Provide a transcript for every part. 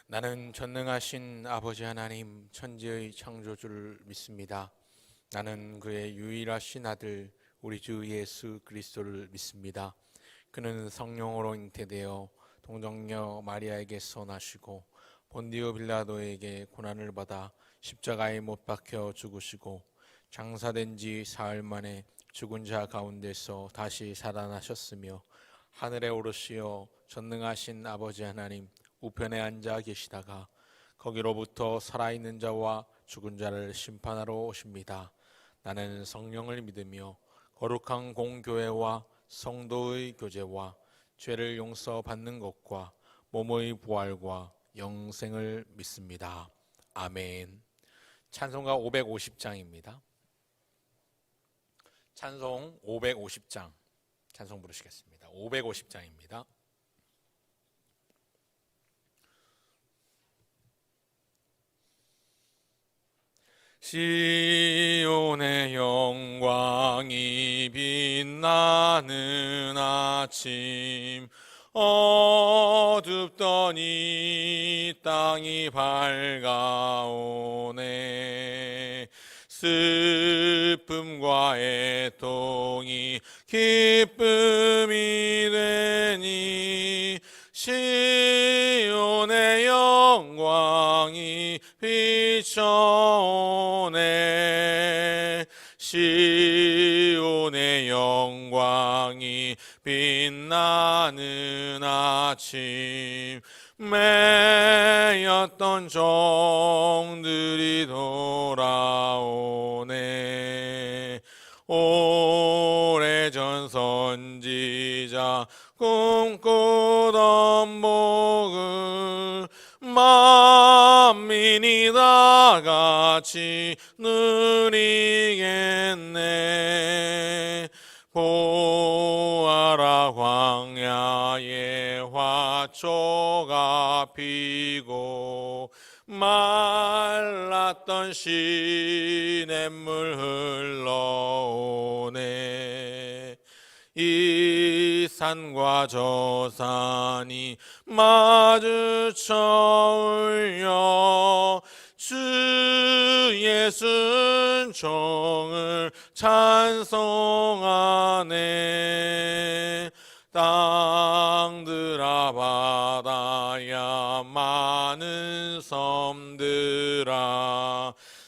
나는 전능하신 아버지 하나님 천지의 창조주를 믿습니다. 나는 그의 유일하신 아들 우리 주 예수 그리스도를 믿습니다. 그는 성령으로 잉태되어 동정녀 마리아에게서 나시고 본디오 빌라도에게 고난을 받아 십자가에 못 박혀 죽으시고 장사된 지 사흘 만에 죽은 자 가운데서 다시 살아나셨으며 하늘에 오르시어 전능하신 아버지 하나님 우편에 앉아 계시다가 거기로부터 살아있는 자와 죽은 자를 심판하러 오십니다. 나는 성령을 믿으며 거룩한 공교회와 성도의 교제와 죄를 용서받는 것과 몸의 부활과 영생을 믿습니다. 아멘. 찬송가 550장입니다. 찬송 550장 찬송 부르시겠습니다. 550장입니다. 시온의 영광이 빛나는 아침 어둡던 이 땅이 밝아오네. 슬픔과 애통이 기쁨이 되니 시온의 영광이 비춰오네. 시온의 영광이 빛나는 아침 매였던 종들이 돌아오네. 오래전 선지자 꿈꾸던 복을 만민이 다 같이 누리겠네. 보아라 광야에 화초가 피고 말랐던 시냇물 흘러오네. 이 산과 저 산이 마주쳐 울려 주 예수 은총을 찬송하네. 땅들아 바다야 많은 섬들아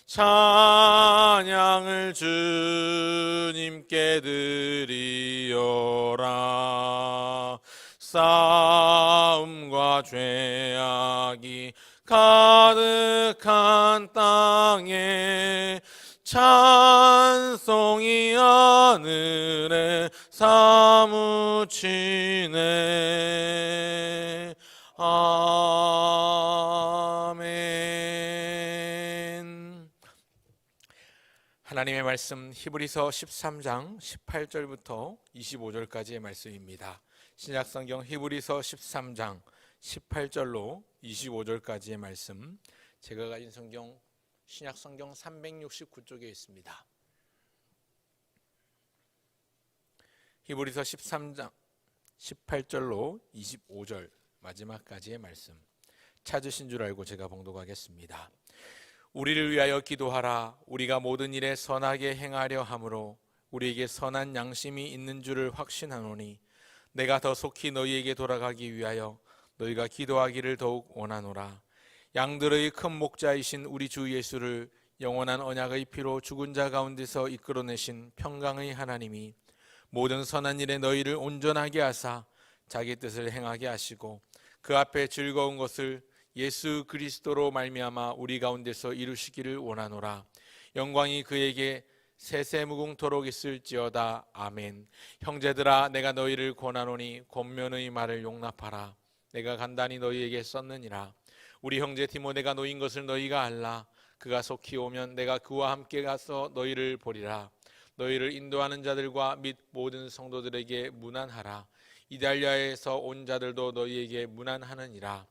찬양을 주님께 드리어라. 싸움과 죄악이 가득한 땅에 찬송이 하늘에 사무치네. 아멘. 하나님의 말씀 히브리서 13장 18절부터 25절까지의 말씀입니다. 신약성경 히브리서 13장 18절로 25절까지의 말씀, 제가 가진 성경 신약성경 369쪽에 있습니다. 히브리서 13장 18절로 25절 마지막까지의 말씀 찾으신 줄 알고 제가 봉독하겠습니다. 우리를 위하여 기도하라. 우리가 모든 일에 선하게 행하려 함으로 우리에게 선한 양심이 있는 줄을 확신하노니 내가 더 속히 너희에게 돌아가기 위하여 너희가 기도하기를 더욱 원하노라. 양들의 큰 목자이신 우리 주 예수를 영원한 언약의 피로 죽은 자 가운데서 이끌어내신 평강의 하나님이 모든 선한 일에 너희를 온전하게 하사 자기 뜻을 행하게 하시고 그 앞에 즐거운 것을 예수 그리스도로 말미암아 우리 가운데서 이루시기를 원하노라. 영광이 그에게 세세무궁토록 있을지어다. 아멘. 형제들아, 내가 너희를 권하노니 권면의 말을 용납하라. 내가 간단히 너희에게 썼느니라. 우리 형제 디모데가 놓인 것을 너희가 알라. 그가 속히 오면 내가 그와 함께 가서 너희를 보리라. 너희를 인도하는 자들과 및 모든 성도들에게 문안하라. 이달리아에서 온 자들도 너희에게 문안하느니라.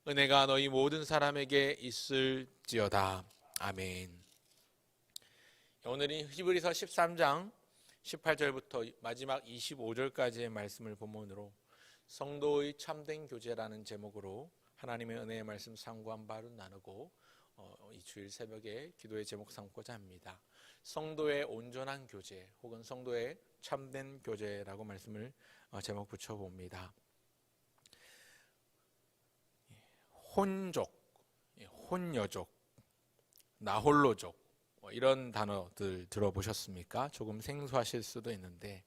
은혜가 너희 모든 사람에게 있을지어다. 아멘. 오늘은 히브리서 13장 18절부터 마지막 25절까지의 말씀을 본문으로 성도의 참된 교제라는 제목으로 하나님의 은혜의 말씀 상고한 바로 나누고 이 주일 새벽에 기도의 제목 삼고자 합니다. 성도의 온전한 교제 혹은 성도의 참된 교제라고 말씀을 제목 붙여봅니다. 혼족, 혼여족, 나홀로족 이런 단어들 들어보셨습니까? 조금 생소하실 수도 있는데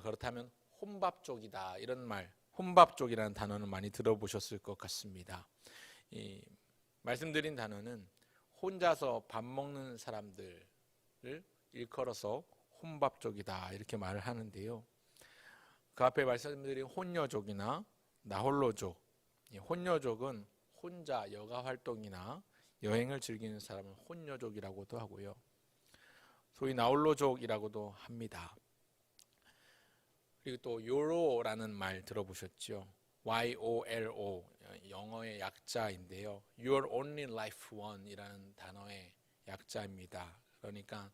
그렇다면 혼밥족이다 이런 말, 혼밥족이라는 단어는 많이 들어보셨을 것 같습니다. 이 말씀드린 단어는 혼자서 밥 먹는 사람들을 일컬어서 혼밥족이다 이렇게 말을 하는데요. 그 앞에 말씀드린 혼여족이나 나홀로족, 혼여족은 혼자 여가 활동이나 여행을 즐기는 사람을 혼여족이라고도 하고요. 소위 나홀로족이라고도 합니다. 그리고 또 YOLO라는 말 들어보셨죠? YOLO 영어의 약자인데요. Your Only Life One이라는 단어의 약자입니다. 그러니까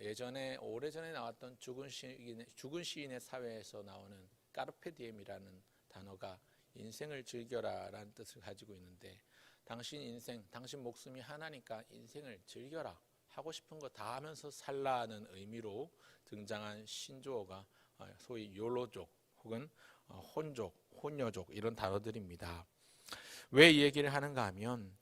예전에 오래전에 나왔던 죽은 시인의 사회에서 나오는 까르페 디엠이라는 단어가 인생을 즐겨라라는 뜻을 가지고 있는데 당신 인생, 당신 목숨이 하나니까 인생을 즐겨라. 하고 싶은 거 다 하면서 살라는 의미로 등장한 신조어가 소위 요로족 혹은 혼족, 혼여족 이런 단어들입니다. 왜 이 얘기를 하는가 하면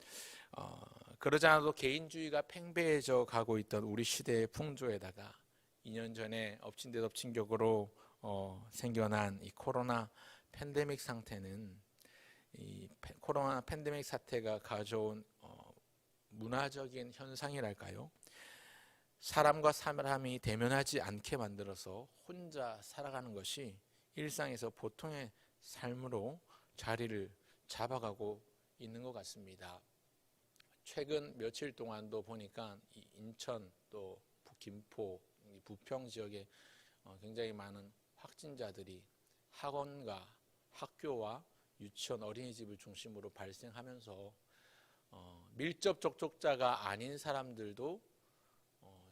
그러지 않아도 개인주의가 팽배해져 가고 있던 우리 시대의 풍조에다가 2년 전에 엎친 데 덮친 격으로 생겨난 이 코로나 팬데믹 상태는 이 코로나 팬데믹 사태가 가져온 문화적인 현상이랄까요? 사람과 사람이 대면하지 않게 만들어서 혼자 살아가는 것이 일상에서 보통의 삶으로 자리를 잡아가고 있는 것 같습니다. 최근 며칠 동안도 보니까 인천 또 김포, 부평 지역에 굉장히 많은 확진자들이 학원과 학교와 유치원, 어린이집을 중심으로 발생하면서 밀접 접촉자가 아닌 사람들도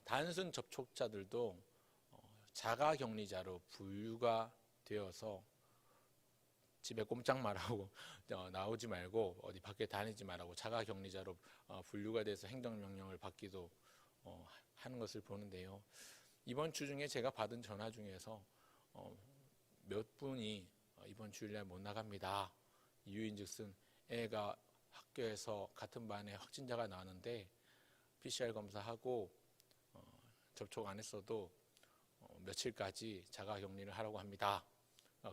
단순 접촉자들도 자가격리자로 분류가 되어서 집에 꼼짝 말하고 나오지 말고 어디 밖에 다니지 말라고 자가격리자로 분류가 돼서 행정명령을 받기도 하는 것을 보는데요. 이번 주 중에 제가 받은 전화 중에서 몇 분이 이번 주일날 못 나갑니다. 이유인즉슨 애가 학교에서 같은 반에 확진자가 나왔는데 PCR 검사하고 접촉 안 했어도 며칠까지 자가격리를 하라고 합니다.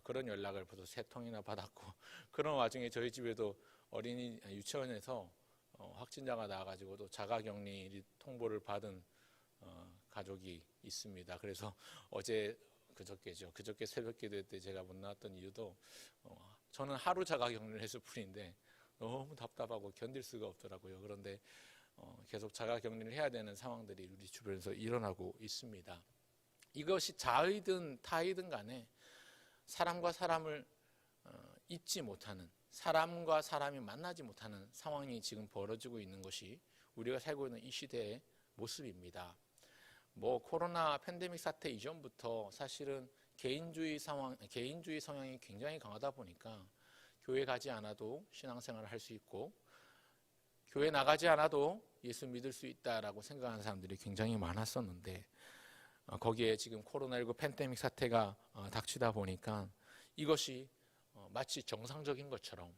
그런 연락을 벌써 3통이나 받았고 그런 와중에 저희 집에도 어린이 유치원에서 확진자가 나와가지고도 자가격리 통보를 받은 가족이 있습니다. 그래서 그저께 새벽 기도 때 제가 못 나왔던 이유도 저는 하루 자가격리를 했을 뿐인데 너무 답답하고 견딜 수가 없더라고요. 그런데 계속 자가격리를 해야 되는 상황들이 우리 주변에서 일어나고 있습니다. 이것이 자의든 타의든 간에 사람과 사람을 잊지 못하는, 사람과 사람이 만나지 못하는 상황이 지금 벌어지고 있는 것이 우리가 살고 있는 이 시대의 모습입니다. 코로나 팬데믹 사태 이전부터 사실은 개인주의 성향이 굉장히 강하다 보니까 교회 가지 않아도 신앙생활을 할 수 있고 교회 나가지 않아도 예수 믿을 수 있다라고 생각하는 사람들이 굉장히 많았었는데 거기에 지금 코로나19 팬데믹 사태가 닥치다 보니까 이것이 마치 정상적인 것처럼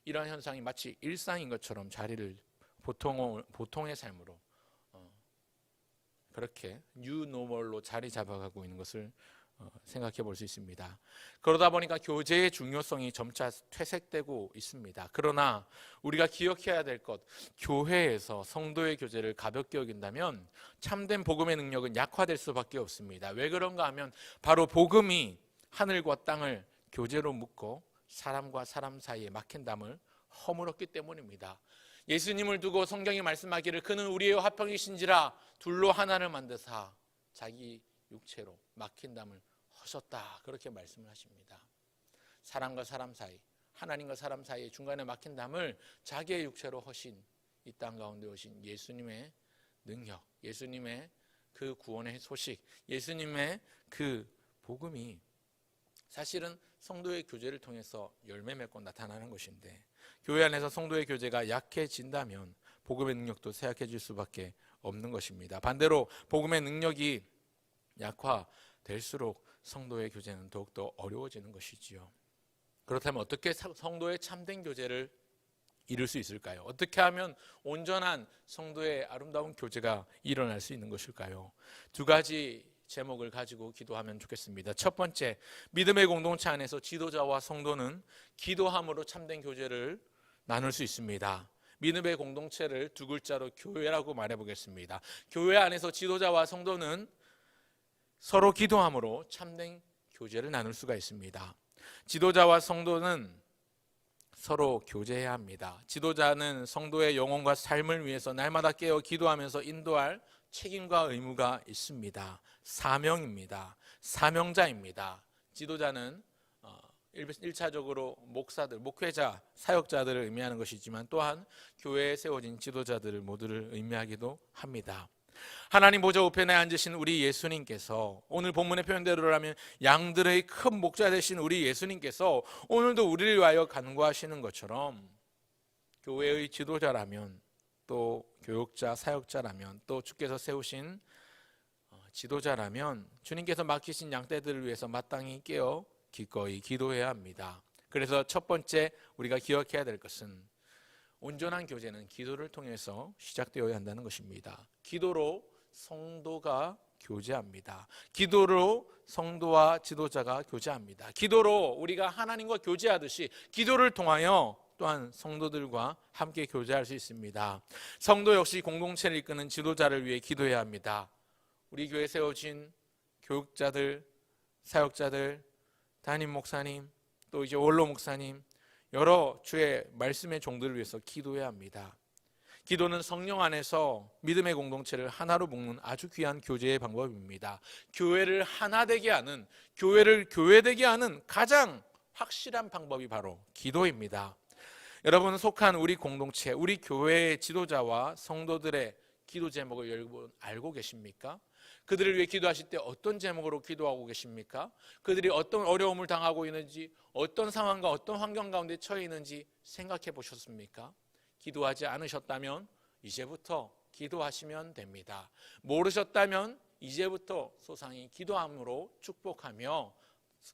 이러한 현상이 마치 일상인 것처럼 자리를 보통의 삶으로 그렇게 뉴노멀로 자리 잡아가고 있는 것을 생각해 볼 수 있습니다. 그러다 보니까 교제의 중요성이 점차 퇴색되고 있습니다. 그러나 우리가 기억해야 될 것, 교회에서 성도의 교제를 가볍게 여긴다면 참된 복음의 능력은 약화될 수밖에 없습니다. 왜 그런가 하면 바로 복음이 하늘과 땅을 교제로 묶고 사람과 사람 사이에 막힌 담을 허물었기 때문입니다. 예수님을 두고 성경이 말씀하기를 그는 우리의 화평이신지라 둘로 하나를 만드사 자기 육체로 막힌 담을 허셨다 그렇게 말씀을 하십니다. 사람과 사람 사이, 하나님과 사람 사이에 중간에 막힌 담을 자기의 육체로 허신 이 땅 가운데 오신 예수님의 능력, 예수님의 그 구원의 소식, 예수님의 그 복음이 사실은 성도의 교제를 통해서 열매 맺고 나타나는 것인데 교회 안에서 성도의 교제가 약해진다면 복음의 능력도 쇠약해질 수밖에 없는 것입니다. 반대로 복음의 능력이 약화될수록 성도의 교제는 더욱더 어려워지는 것이지요. 그렇다면 어떻게 성도의 참된 교제를 이룰 수 있을까요? 어떻게 하면 온전한 성도의 아름다운 교제가 일어날 수 있는 것일까요? 두 가지 제목을 가지고 기도하면 좋겠습니다. 첫 번째, 믿음의 공동체 안에서 지도자와 성도는 기도함으로 참된 교제를 나눌 수 있습니다. 믿음의 공동체를 두 글자로 교회라고 말해보겠습니다. 교회 안에서 지도자와 성도는 서로 기도함으로 참된 교제를 나눌 수가 있습니다. 지도자와 성도는 서로 교제해야 합니다. 지도자는 성도의 영혼과 삶을 위해서 날마다 깨어 기도하면서 인도할 책임과 의무가 있습니다. 사명입니다. 사명자입니다. 지도자는 1차적으로 목사들, 목회자, 사역자들을 의미하는 것이지만 또한 교회에 세워진 지도자들을 모두를 의미하기도 합니다. 하나님 보좌 우편에 앉으신 우리 예수님께서, 오늘 본문의 표현대로라면 양들의 큰 목자 되신 우리 예수님께서 오늘도 우리를 위하여 간구하시는 것처럼 교회의 지도자라면, 또 교육자, 사역자라면, 또 주께서 세우신 지도자라면 주님께서 맡기신 양떼들을 위해서 마땅히 깨어 기꺼이 기도해야 합니다. 그래서 첫 번째 우리가 기억해야 될 것은 온전한 교제는 기도를 통해서 시작되어야 한다는 것입니다. 기도로 성도가 교제합니다. 기도로 성도와 지도자가 교제합니다. 기도로 우리가 하나님과 교제하듯이 기도를 통하여 또한 성도들과 함께 교제할 수 있습니다. 성도 역시 공동체를 이끄는 지도자를 위해 기도해야 합니다. 우리 교회에 세워진 교육자들, 사역자들, 담임 목사님, 또 이제 원로 목사님, 여러 주의 말씀의 종들을 위해서 기도해야 합니다. 기도는 성령 안에서 믿음의 공동체를 하나로 묶는 아주 귀한 교제의 방법입니다. 교회를 하나 되게 하는, 교회를 교회되게 하는 가장 확실한 방법이 바로 기도입니다. 여러분 속한 우리 공동체, 우리 교회의 지도자와 성도들의 기도 제목을 여러분 알고 계십니까? 그들을 위해 기도하실 때 어떤 제목으로 기도하고 계십니까? 그들이 어떤 어려움을 당하고 있는지, 어떤 상황과 어떤 환경 가운데 처해 있는지 생각해 보셨습니까? 기도하지 않으셨다면 이제부터 기도하시면 됩니다. 모르셨다면 이제부터 소상히 기도함으로 축복하며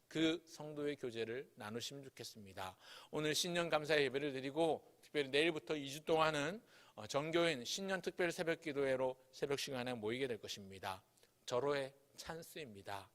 그 성도의 교제를 나누시면 좋겠습니다. 오늘 신년 감사 예배를 드리고 특별히 내일부터 2주 동안은 정교인 신년 특별 새벽 기도회로 새벽 시간에 모이게 될 것입니다. 절호의 찬스입니다.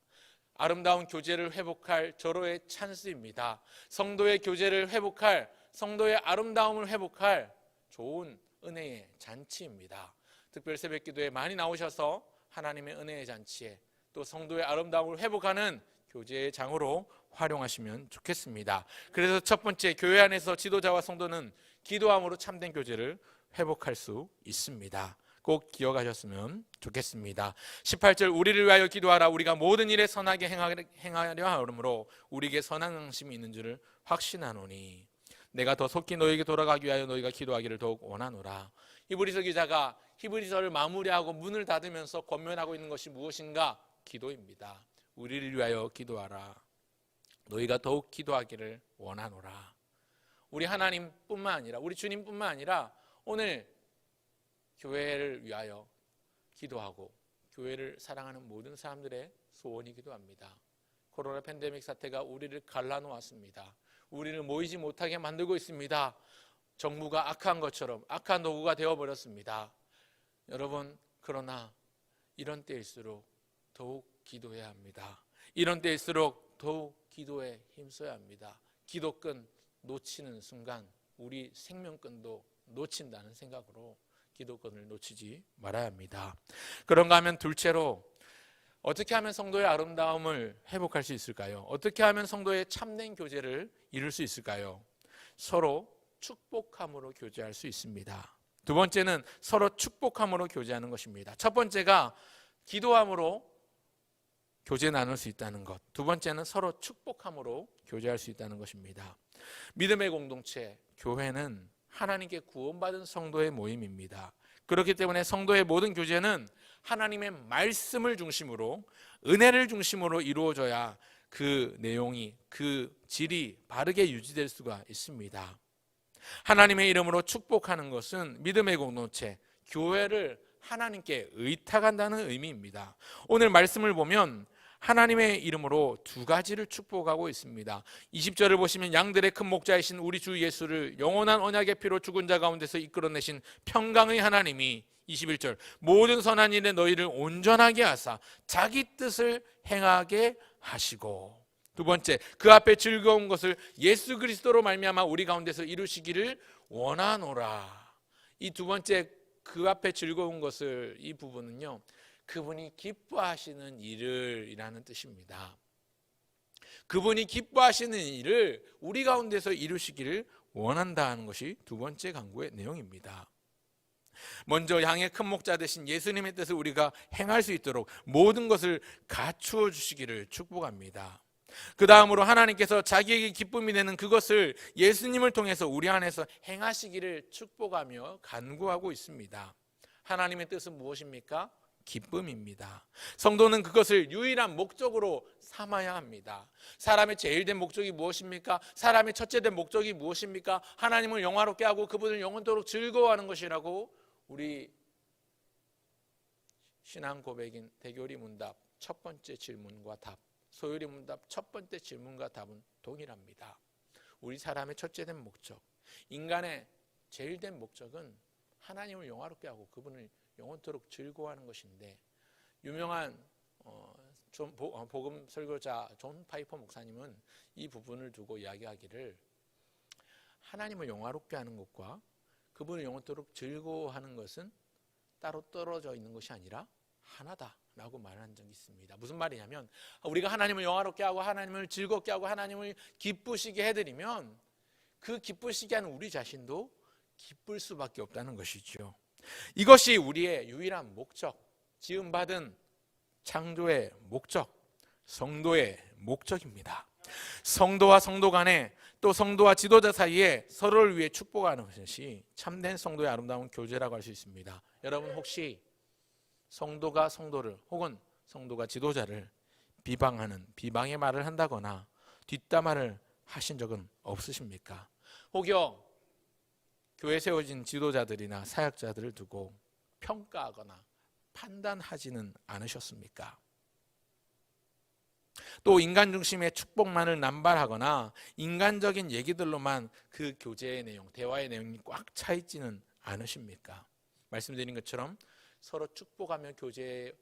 아름다운 교제를 회복할 절호의 찬스입니다. 성도의 교제를 회복할, 성도의 아름다움을 회복할 좋은 은혜의 잔치입니다. 특별 새벽 기도에 많이 나오셔서 하나님의 은혜의 잔치에 또 성도의 아름다움을 회복하는 교제의 장으로 활용하시면 좋겠습니다. 그래서 첫 번째, 교회 안에서 지도자와 성도는 기도함으로 참된 교제를 회복할 수 있습니다. 꼭 기억하셨으면 좋겠습니다. 18절, 우리를 위하여 기도하라. 우리가 모든 일에 선하게 행하려 하므로 우리에게 선한 양심이 있는 줄을 확신하노니 내가 더 속히 너에게 돌아가기 위하여 너희가 기도하기를 더욱 원하노라. 히브리서 기자가 히브리서를 마무리하고 문을 닫으면서 권면하고 있는 것이 무엇인가? 기도입니다. 우리를 위하여 기도하라. 너희가 더욱 기도하기를 원하노라. 우리 하나님뿐만 아니라, 우리 주님뿐만 아니라 오늘 교회를 위하여 기도하고 교회를 사랑하는 모든 사람들의 소원이기도 합니다. 코로나 팬데믹 사태가 우리를 갈라놓았습니다. 우리를 모이지 못하게 만들고 있습니다. 정부가 악한 것처럼 악한 도구가 되어버렸습니다. 여러분, 그러나 이런 때일수록 더욱 기도해야 합니다. 이런 때일수록 더욱 기도에 힘써야 합니다. 기도끈 놓치는 순간 우리 생명끈도 놓친다는 생각으로 기도권을 놓치지 말아야 합니다. 그런가 하면 둘째로, 어떻게 하면 성도의 아름다움을 회복할 수 있을까요? 어떻게 하면 성도의 참된 교제를 이룰 수 있을까요? 서로 축복함으로 교제할 수 있습니다. 두 번째는 서로 축복함으로 교제하는 것입니다. 첫 번째가 기도함으로 교제 나눌 수 있다는 것, 두 번째는 서로 축복함으로 교제할 수 있다는 것입니다. 믿음의 공동체, 교회는 하나님께 구원받은 성도의 모임입니다. 그렇기 때문에 성도의 모든 교제는 하나님의 말씀을 중심으로, 은혜를 중심으로 이루어져야 그 내용이, 그 질이 바르게 유지될 수가 있습니다. 하나님의 이름으로 축복하는 것은 믿음의 공동체, 교회를 하나님께 의탁한다는 의미입니다. 오늘 말씀을 보면 하나님의 이름으로 두 가지를 축복하고 있습니다. 20절을 보시면 양들의 큰 목자이신 우리 주 예수를 영원한 언약의 피로 죽은 자 가운데서 이끌어내신 평강의 하나님이 21절 모든 선한 일에 너희를 온전하게 하사 자기 뜻을 행하게 하시고, 두 번째 그 앞에 즐거운 것을 예수 그리스도로 말미암아 우리 가운데서 이루시기를 원하노라. 이 두 번째 그 앞에 즐거운 것을, 이 부분은요 그분이 기뻐하시는 일을 이라는 뜻입니다. 그분이 기뻐하시는 일을 우리 가운데서 이루시기를 원한다는 것이 두 번째 간구의 내용입니다. 먼저 양의 큰 목자 되신 예수님의 뜻을 우리가 행할 수 있도록 모든 것을 갖추어 주시기를 축복합니다. 그 다음으로 하나님께서 자기에게 기쁨이 되는 그것을 예수님을 통해서 우리 안에서 행하시기를 축복하며 간구하고 있습니다. 하나님의 뜻은 무엇입니까? 기쁨입니다. 성도는 그것을 유일한 목적으로 삼아야 합니다. 사람의 제일 된 목적이 무엇입니까? 사람의 첫째 된 목적이 무엇입니까? 하나님을 영화롭게 하고 그분을 영원토록 즐거워하는 것이라고 우리 신앙 고백인 대교리 문답 첫 번째 질문과 답, 소요리 문답 첫 번째 질문과 답은 동일합니다. 우리 사람의 첫째 된 목적, 인간의 제일 된 목적은 하나님을 영화롭게 하고 그분을 영원토록 즐거워하는 것인데, 유명한 복음 설교자 존 파이퍼 목사님은 이 부분을 두고 이야기하기를, 하나님을 영화롭게 하는 것과 그분을 영원토록 즐거워하는 것은 따로 떨어져 있는 것이 아니라 하나다라고 말한 적이 있습니다. 무슨 말이냐면, 우리가 하나님을 영화롭게 하고 하나님을 즐겁게 하고 하나님을 기쁘시게 해드리면 그 기쁘시게 하는 우리 자신도 기쁠 수밖에 없다는 것이죠. 이것이 우리의 유일한 목적, 지음받은 창조의 목적, 성도의 목적입니다. 성도와 성도 간에, 또 성도와 지도자 사이에 서로를 위해 축복하는 것이 참된 성도의 아름다운 교제라고 할 수 있습니다. 여러분 혹시 성도가 성도를 혹은 성도가 지도자를 비방하는 비방의 말을 한다거나 뒷담화를 하신 적은 없으십니까? 혹여 교회에 세워진 지도자들이나 사역자들을 두고 평가하거나 판단하지는 않으셨습니까? 또 인간 중심의 축복만을 남발하거나 인간적인 얘기들로만 그 교제의 내용, 대화의 내용이 꽉 차 있지는 않으십니까? 말씀드린 것처럼 서로 축복하며 교제의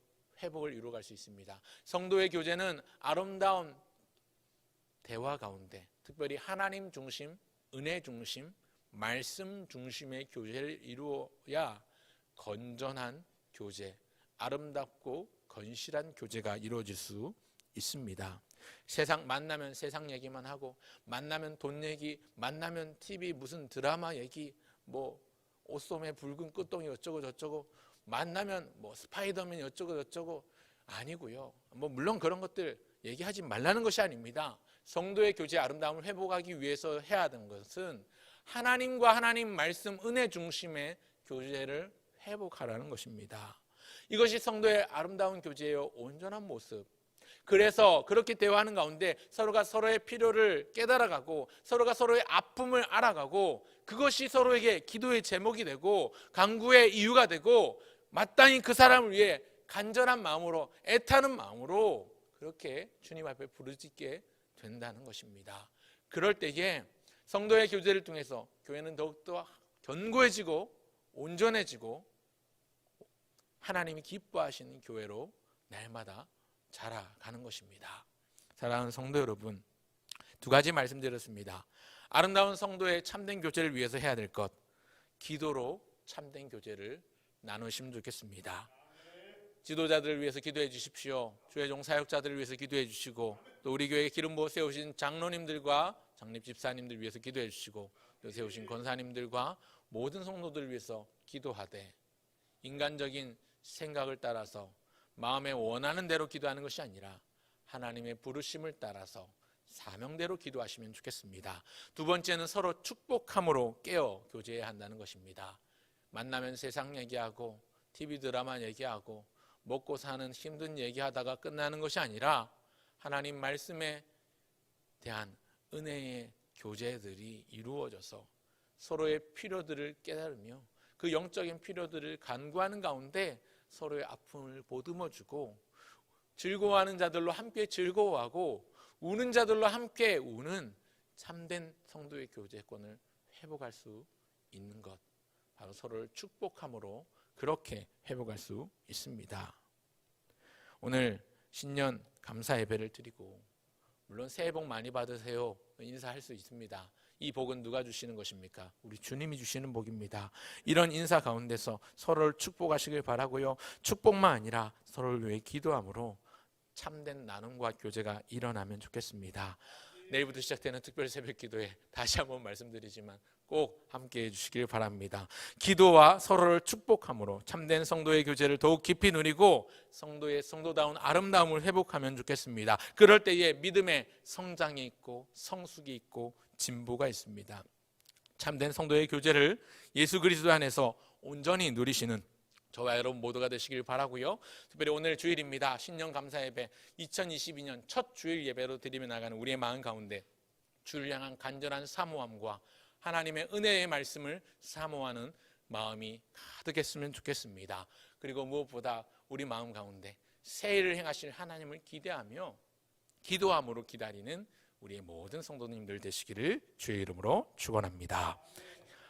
회복을 이루어갈 수 있습니다. 성도의 교제는 아름다운 대화 가운데 특별히 하나님 중심, 은혜 중심, 말씀 중심의 교제를 이루어야 건전한 교제, 아름답고 건실한 교제가 이루어질 수 있습니다. 세상 만나면 세상 얘기만 하고, 만나면 돈 얘기, 만나면 TV 무슨 드라마 얘기, 뭐 옷소매 붉은 끝동이 어쩌고 저쩌고, 만나면 뭐 스파이더맨 어쩌고 저쩌고, 아니고요. 뭐 물론 그런 것들 얘기하지 말라는 것이 아닙니다. 성도의 교제 아름다움을 회복하기 위해서 해야 하는 것은 하나님과 하나님 말씀 은혜 중심의 교제를 회복하라는 것입니다. 이것이 성도의 아름다운 교제의 온전한 모습. 그래서 그렇게 대화하는 가운데 서로가 서로의 필요를 깨달아가고 서로가 서로의 아픔을 알아가고, 그것이 서로에게 기도의 제목이 되고 간구의 이유가 되고, 마땅히 그 사람을 위해 간절한 마음으로 애타는 마음으로 그렇게 주님 앞에 부르짖게 된다는 것입니다. 그럴 때에 성도의 교제를 통해서 교회는 더욱더 견고해지고 온전해지고 하나님이 기뻐하시는 교회로 날마다 자라가는 것입니다. 사랑하는 성도 여러분, 두 가지 말씀드렸습니다. 아름다운 성도의 참된 교제를 위해서 해야 될 것, 기도로 참된 교제를 나누시면 좋겠습니다. 지도자들을 위해서 기도해 주십시오. 주의 종 사역자들을 위해서 기도해 주시고, 또 우리 교회에 기름 부어 세우신 장로님들과 장립 집사님들 위해서 기도해 주시고, 또 세우신 권사님들과 모든 성도들을 위해서 기도하되, 인간적인 생각을 따라서 마음에 원하는 대로 기도하는 것이 아니라 하나님의 부르심을 따라서 사명대로 기도하시면 좋겠습니다. 두 번째는 서로 축복함으로 깨어 교제해야 한다는 것입니다. 만나면 세상 얘기하고 TV 드라마 얘기하고 먹고 사는 힘든 얘기하다가 끝나는 것이 아니라 하나님 말씀에 대한 은혜의 교제들이 이루어져서 서로의 필요들을 깨달으며 그 영적인 필요들을 간구하는 가운데 서로의 아픔을 보듬어주고 즐거워하는 자들로 함께 즐거워하고 우는 자들로 함께 우는 참된 성도의 교제권을 회복할 수 있는 것, 바로 서로를 축복함으로 그렇게 회복할 수 있습니다. 오늘 신년 감사 예배를 드리고 물론 새해 복 많이 받으세요 인사할 수 있습니다. 이 복은 누가 주시는 것입니까? 우리 주님이 주시는 복입니다. 이런 인사 가운데서 서로를 축복하시길 바라고요. 축복만 아니라 서로를 위해 기도함으로 참된 나눔과 교제가 일어나면 좋겠습니다. 내일부터 시작되는 특별 새벽 기도에 다시 한번 말씀드리지만 꼭 함께해 주시길 바랍니다. 기도와 서로를 축복함으로 참된 성도의 교제를 더욱 깊이 누리고 성도의 성도다운 아름다움을 회복하면 좋겠습니다. 그럴 때에 믿음의 성장이 있고 성숙이 있고 진보가 있습니다. 참된 성도의 교제를 예수 그리스도 안에서 온전히 누리시는 저와 여러분 모두가 되시길 바라고요. 특별히 오늘 주일입니다. 신년 감사 예배 2022년 첫 주일 예배로 드리며 나가는 우리의 마음 가운데 주를 향한 간절한 사모함과 하나님의 은혜의 말씀을 사모하는 마음이 가득했으면 좋겠습니다. 그리고 무엇보다 우리 마음 가운데 새해를 행하실 하나님을 기대하며 기도함으로 기다리는 우리의 모든 성도님들 되시기를 주의 이름으로 축원합니다.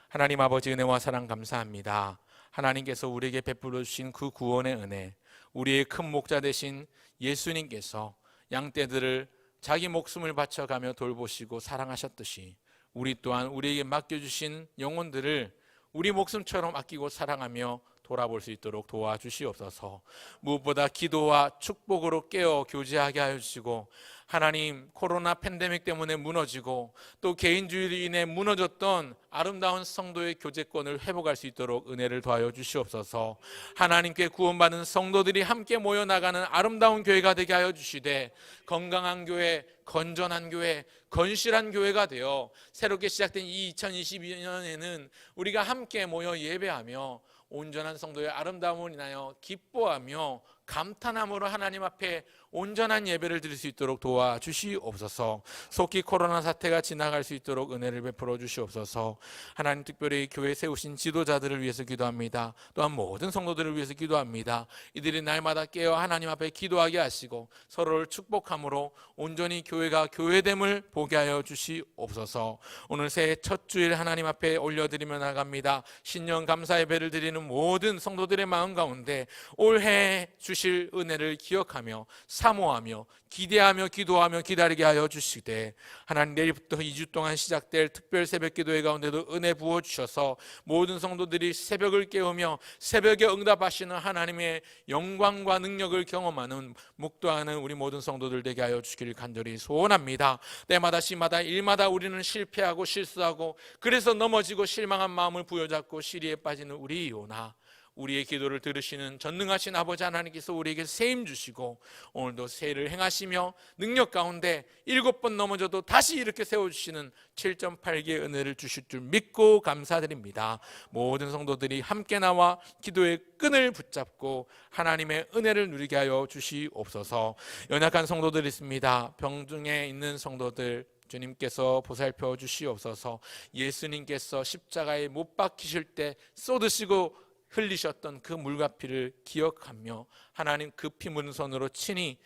하나님 아버지 은혜와 사랑 감사합니다. 하나님께서 우리에게 베풀어 주신 그 구원의 은혜, 우리의 큰 목자 되신 예수님께서 양떼들을 자기 목숨을 바쳐가며 돌보시고 사랑하셨듯이 우리 또한 우리에게 맡겨주신 영혼들을 우리 목숨처럼 아끼고 사랑하며 돌아볼 수 있도록 도와주시옵소서. 무엇보다 기도와 축복으로 깨어 교제하게 하여 주시고 하나님 코로나 팬데믹 때문에 무너지고 또 개인주의로 인해 무너졌던 아름다운 성도의 교제권을 회복할 수 있도록 은혜를 더하여 주시옵소서. 하나님께 구원받은 성도들이 함께 모여 나가는 아름다운 교회가 되게 하여 주시되 건강한 교회, 건전한 교회, 건실한 교회가 되어 새롭게 시작된 이 2022년에는 우리가 함께 모여 예배하며 온전한 성도의 아름다움을 인하여 기뻐하며 감탄함으로 하나님 앞에 온전한 예배를 드릴 수 있도록 도와주시옵소서. 속히 코로나 사태가 지나갈 수 있도록 은혜를 베풀어 주시옵소서. 하나님 특별히 교회 세우신 지도자들을 위해서 기도합니다. 또한 모든 성도들을 위해서 기도합니다. 이들이 날마다 깨어 하나님 앞에 기도하게 하시고 서로를 축복함으로 온전히 교회가 교회됨을 보게 하여 주시옵소서. 오늘 새해 첫 주일 하나님 앞에 올려드리며 나갑니다. 신년 감사 예배를 드리는 모든 성도들의 마음 가운데 올해 주실 은혜를 기억하며 사모하며 기대하며 기도하며 기다리게 하여 주시되 하나님 내일부터 2주 동안 시작될 특별 새벽 기도회 가운데도 은혜 부어주셔서 모든 성도들이 새벽을 깨우며 새벽에 응답하시는 하나님의 영광과 능력을 경험하는 묵도하는 우리 모든 성도들 되게 하여 주시기를 간절히 소원합니다. 때마다 시마다 일마다 우리는 실패하고 실수하고 그래서 넘어지고 실망한 마음을 부여잡고 시리에 빠지는 우리이오나 우리의 기도를 들으시는 전능하신 아버지 하나님께서 우리에게 세임 주시고 오늘도 새해를 행하시며 능력 가운데 7번 넘어져도 다시 이렇게 세워주시는 7.8개의 은혜를 주실 줄 믿고 감사드립니다. 모든 성도들이 함께 나와 기도의 끈을 붙잡고 하나님의 은혜를 누리게 하여 주시옵소서. 연약한 성도들이 있습니다. 병중에 있는 성도들 주님께서 보살펴 주시옵소서. 예수님께서 십자가에 못 박히실 때 쏟으시고 흘리셨던 그 물과 피를 기억하며 하나님 그 피 묻은 손으로 친히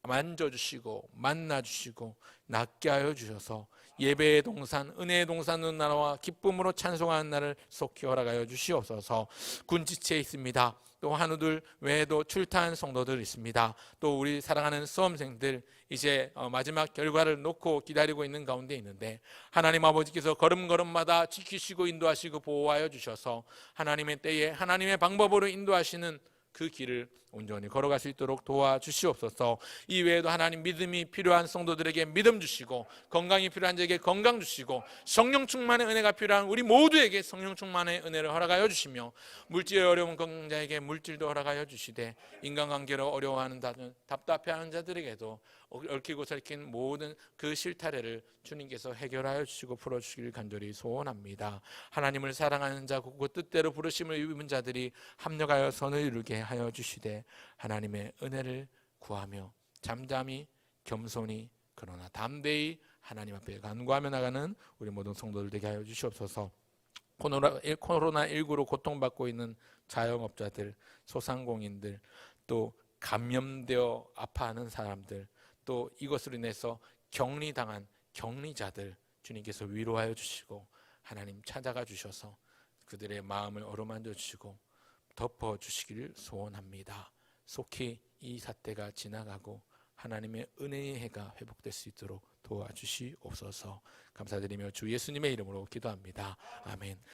만져주시고 만나주시고 낫게 하여 주셔서 예배의 동산 은혜의 동산으로 나와 기쁨으로 찬송하는 날을 속히 허락하여 주시옵소서. 군지체에 있습니다. 또 한우들 외에도 출타한 성도들 있습니다. 또 우리 사랑하는 수험생들 이제 마지막 결과를 놓고 기다리고 있는 가운데 있는데 하나님 아버지께서 걸음걸음마다 지키시고 인도하시고 보호하여 주셔서 하나님의 때에 하나님의 방법으로 인도하시는 그 길을 온전히 걸어갈 수 있도록 도와주시옵소서. 이 외에도 하나님 믿음이 필요한 성도들에게 믿음 주시고 건강이 필요한 자에게 건강 주시고 성령 충만의 은혜가 필요한 우리 모두에게 성령 충만의 은혜를 허락하여 주시며 물질에 어려운 건강자에게 물질도 허락하여 주시되 인간관계로 어려워하는 답답해하는 자들에게도 얽히고 설킨 모든 그 실타래를 주님께서 해결하여 주시고 풀어주시길 간절히 소원합니다. 하나님을 사랑하는 자 그 뜻대로 부르심을 입은 자들이 합력하여 선을 이루게 하여 주시되 하나님의 은혜를 구하며 잠잠히 겸손히 그러나 담대히 하나님 앞에 간구하며 나가는 우리 모든 성도들 되게 하여 주시옵소서. 코로나19로 고통받고 있는 자영업자들, 소상공인들, 또 감염되어 아파하는 사람들, 또 이것으로 인해서 격리당한 격리자들 주님께서 위로하여 주시고 하나님 찾아가 주셔서 그들의 마음을 어루만져 주시고 덮어 주시기를 소원합니다. 속히 이 사태가 지나가고 하나님의 은혜의 해가 회복될 수 있도록 도와주시옵소서. 감사드리며 주 예수님의 이름으로 기도합니다. 아멘.